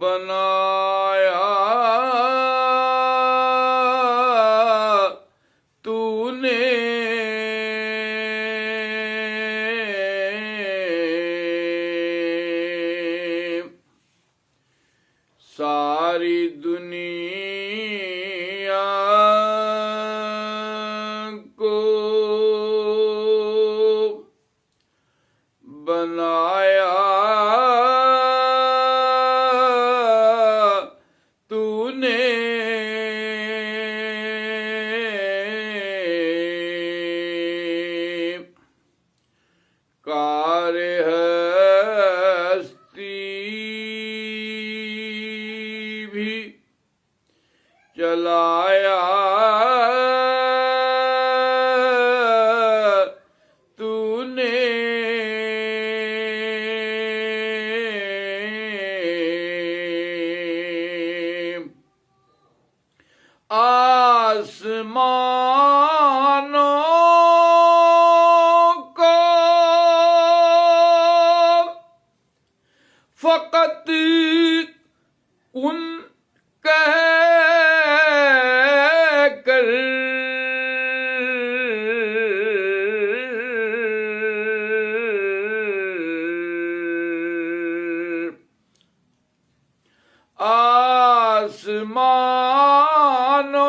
बनाया तूने, सारी दुनिया को बनाया तूने, कार्य हस्ती भी चलाया तूने, आसमानों को फकत उन कह कर आसमानों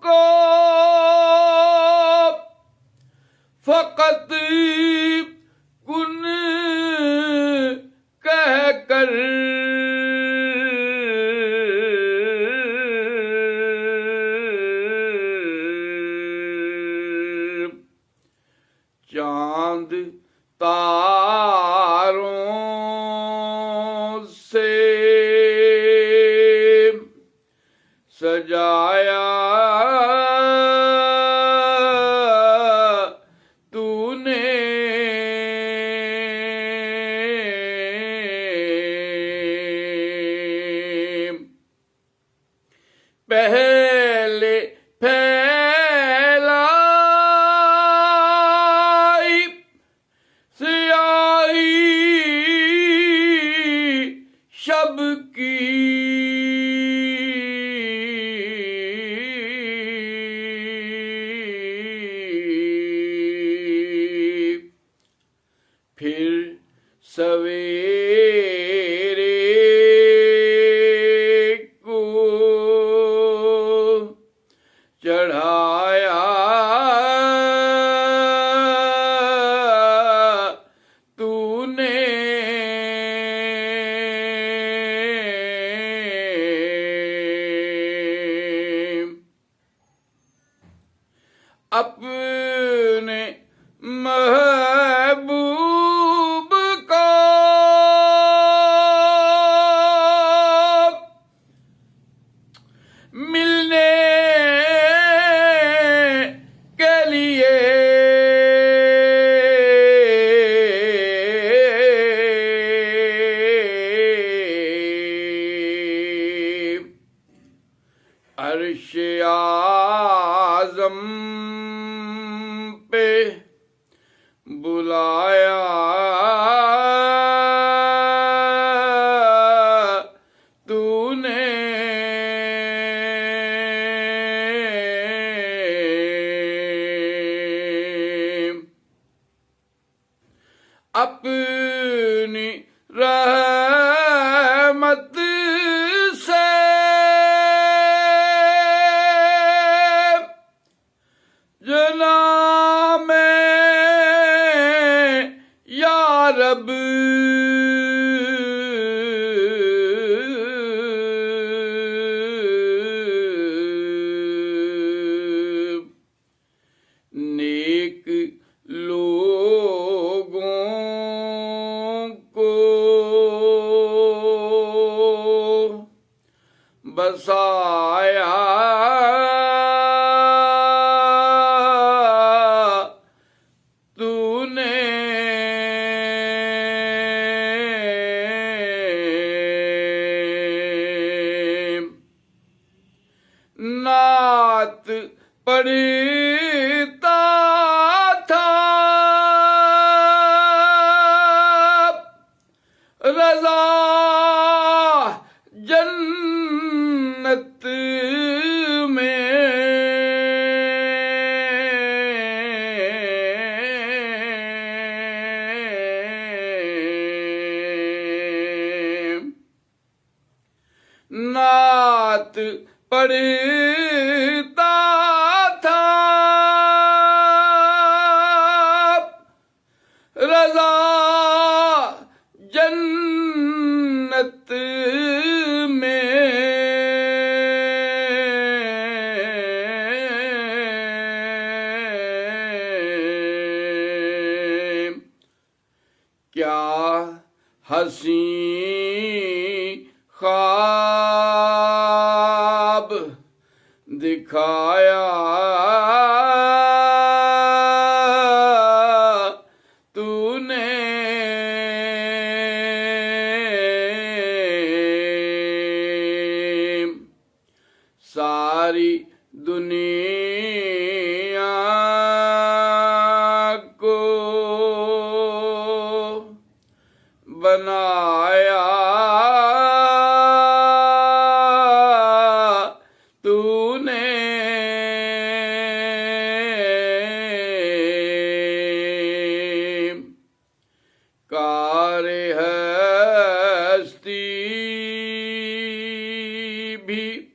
को फकत कुन कह कर चांद तारों से सजाया तूने, पहले फैलाई स्याही शब की, फिर सवेरे को चढ़ाया तूने, अपने महबूब को मिलने के लिए अर्श आज़म पे बुलाया तूने, अपनी रहमत से जना में या रब नेक लोगों को बसाया तूने, नात पढ़ता था रजा जन्नत में नात पढ़ता था रजा जन्नत में क्या हसी ख्वाब दिखाया तूने सारी दुनिया को बनाया तूने कार हस्ती भी